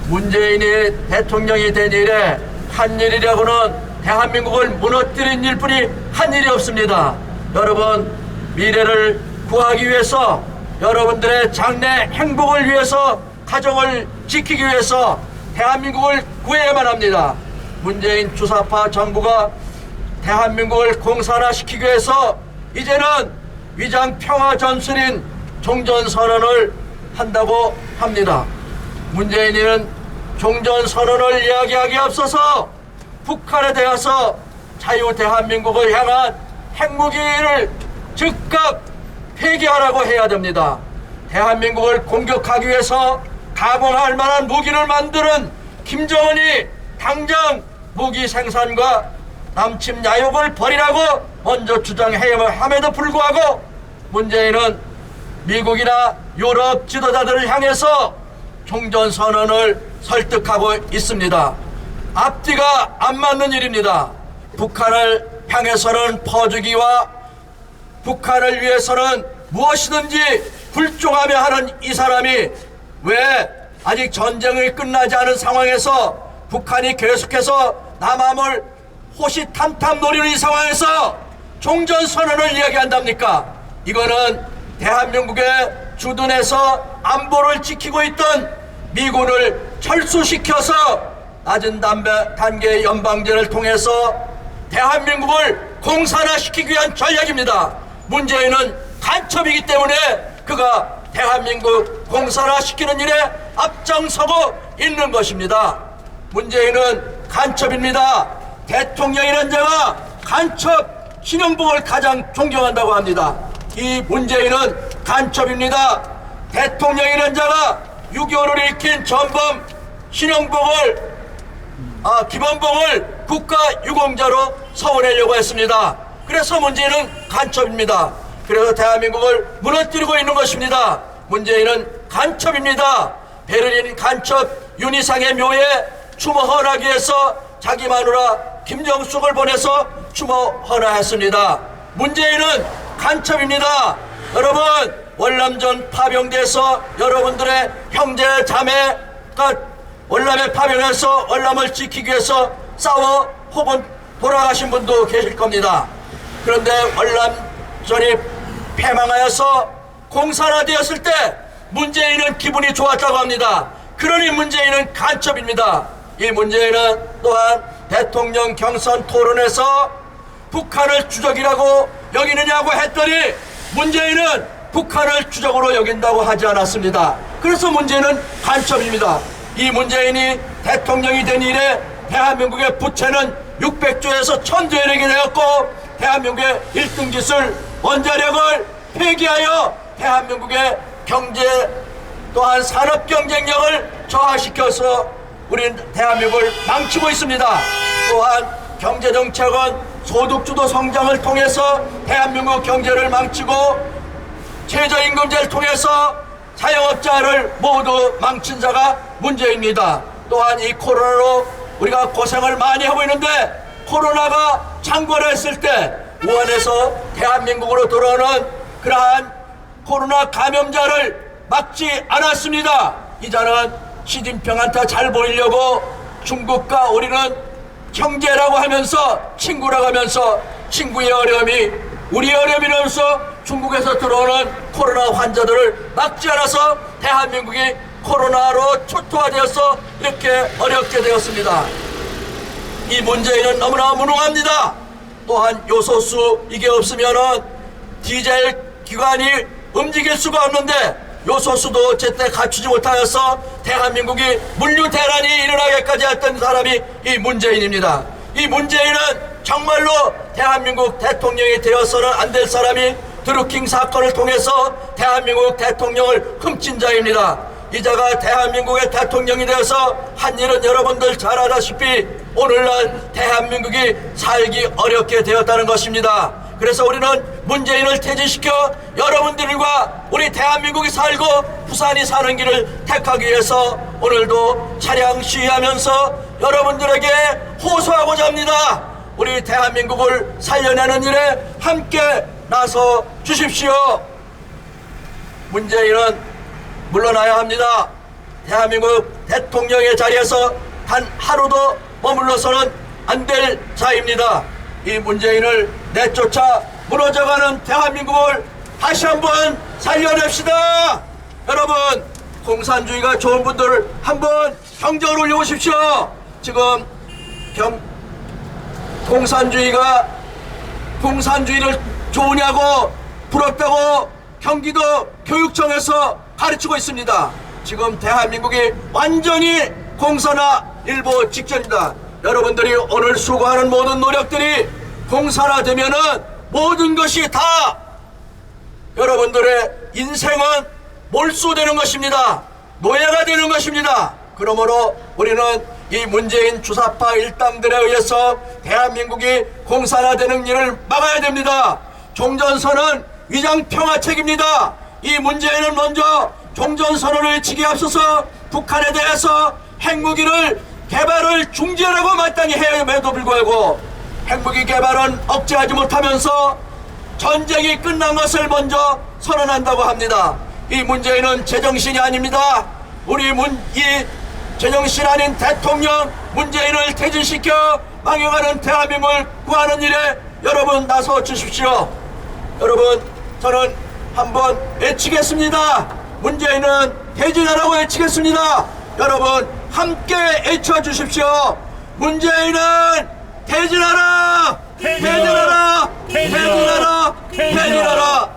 문재인이 대통령이 된 이래 한 일이라고는 대한민국을 무너뜨린 일뿐이 한 일이 없습니다. 여러분, 미래를 구하기 위해서, 여러분들의 장래 행복을 위해서, 가정을 지키기 위해서 대한민국을 구해야만 합니다. 문재인 주사파 정부가 대한민국을 공산화시키기 위해서 이제는 위장 평화 전술인 종전선언을 한다고 합니다. 문재인은 종전선언을 이야기하기에 앞서서 북한에 대해서 자유 대한민국을 향한 핵무기를 즉각 폐기하라고 해야 됩니다. 대한민국을 공격하기 위해서 가공할 만한 무기를 만드는 김정은이 당장 무기 생산과 남침 야욕을 버리라고 먼저 주장함에도 불구하고 문재인은 미국이나 유럽 지도자들을 향해서 종전선언을 설득하고 있습니다. 앞뒤가 안 맞는 일입니다. 북한을 향해서는 퍼주기와 북한을 위해서는 무엇이든지 굴종하며 하는 이 사람이 왜 아직 전쟁이 끝나지 않은 상황에서 북한이 계속해서 남함을 호시탐탐 노리는 이 상황에서 종전선언을 이야기한답니까? 이거는 대한민국의 주둔해서 안보를 지키고 있던 미군을 철수시켜서 낮은 단계 연방제를 통해서 대한민국을 공산화시키기 위한 전략입니다. 문재인은 간첩이기 때문에 그가 대한민국 공산화시키는 일에 앞장서고 있는 것입니다. 문재인은 간첩입니다. 대통령이라는 자가 간첩 신영복을 가장 존경한다고 합니다. 이 문재인은 간첩입니다. 대통령이라는 자가 6.25를 일으킨 전범 신영복을 김원봉을 국가유공자로 서원하려고 했습니다. 그래서 문재인은 간첩입니다. 그래서 대한민국을 무너뜨리고 있는 것입니다. 문재인은 간첩입니다. 베를린 간첩 윤희상의 묘에 추모 헌하기 위해서 자기 마누라 김정숙을 보내서 추모 헌화했습니다. 문재인은 간첩입니다. 여러분, 월남전 파병돼서 여러분들의 형제 자매가 월남에 파병해서 월남을 지키기 위해서 싸워 혹은 돌아가신 분도 계실 겁니다. 그런데 월남전이 패망하여서 공산화되었을 때 문재인은 기분이 좋았다고 합니다. 그러니 문재인은 간첩입니다. 이 문재인은 또한 대통령 경선 토론에서 북한을 주적이라고 여기느냐고 했더니 문재인은 북한을 주적으로 여긴다고 하지 않았습니다. 그래서 문재인은 간첩입니다. 이 문재인이 대통령이 된 이래 대한민국의 부채는 600조에서 1000조에 이르게 되었고 대한민국의 1등 기술 원자력을 폐기하여 대한민국의 경제 또한 산업 경쟁력을 저하시켜서 우리는 대한민국을 망치고 있습니다. 또한 경제정책은 소득주도 성장을 통해서 대한민국 경제를 망치고 최저임금제를 통해서 자영업자를 모두 망친 자가 문재인입니다. 또한 이 코로나로 우리가 고생을 많이 하고 있는데 코로나가 창궐했을 때 우한에서 대한민국으로 들어오는 그러한 코로나 감염자를 막지 않았습니다. 이자는 시진핑한테 잘 보이려고 중국과 우리는 형제라고 하면서 친구라고 하면서 친구의 어려움이 우리의 어려움이라면서 중국에서 들어오는 코로나 환자들을 막지 않아서 대한민국이 코로나로 초토화되어서 이렇게 어렵게 되었습니다. 이 문재인은 너무나 무능합니다. 또한 요소수 이게 없으면은 디젤 기관이 움직일 수가 없는데 요소수도 제때 갖추지 못하여서 대한민국이 물류 대란이 일어나기까지 했던 사람이 이 문재인입니다. 이 문재인은 정말로 대한민국 대통령이 되어서는 안 될 사람이 드루킹 사건을 통해서 대한민국 대통령을 훔친 자입니다. 이 자가 대한민국의 대통령이 되어서 한 일은 여러분들 잘 아다시피 오늘날 대한민국이 살기 어렵게 되었다는 것입니다. 그래서 우리는 문재인을 퇴진시켜 여러분들과 우리 대한민국이 살고 부산이 사는 길을 택하기 위해서 오늘도 차량 시위하면서 여러분들에게 호소하고자 합니다. 우리 대한민국을 살려내는 일에 함께 나서 주십시오. 문재인은 물러나야 합니다. 대한민국 대통령의 자리에서 단 하루도 머물러서는 안 될 자입니다. 이 문재인을 내쫓아 무너져가는 대한민국을 다시 한번 살려냅시다. 여러분, 공산주의가 좋은 분들 한번 경적을 올려보십시오. 지금 공산주의를 좋으냐고 부럽다고 경기도 교육청에서 가르치고 있습니다. 지금 대한민국이 완전히 공산화 일보 직전입니다. 여러분들이 오늘 수고하는 모든 노력들이 공산화되면은 모든 것이 다 여러분들의 인생은 몰수되는 것입니다. 노예가 되는 것입니다. 그러므로 우리는 이 문재인 주사파 일당들에 의해서 대한민국이 공산화되는 일을 막아야 됩니다. 종전선언 위장평화책입니다. 이 문재인은 먼저 종전선언을 외치기에 앞서서 북한에 대해서 핵무기를 개발을 중지하라고 마땅히 해야 함에도 불구하고 핵무기 개발은 억제하지 못하면서 전쟁이 끝난 것을 먼저 선언한다고 합니다. 이 문재인은 제정신이 아닙니다. 이 제정신 아닌 대통령 문재인을 퇴진시켜 망해가는 대한민국을 구하는 일에 여러분 나서 주십시오. 여러분, 저는 한번 외치겠습니다. 문재인은 퇴진하라고 외치겠습니다. 여러분 함께 외쳐주십시오. 문재인은 퇴진하라! 퇴진하라! 퇴진하라! 퇴진하라!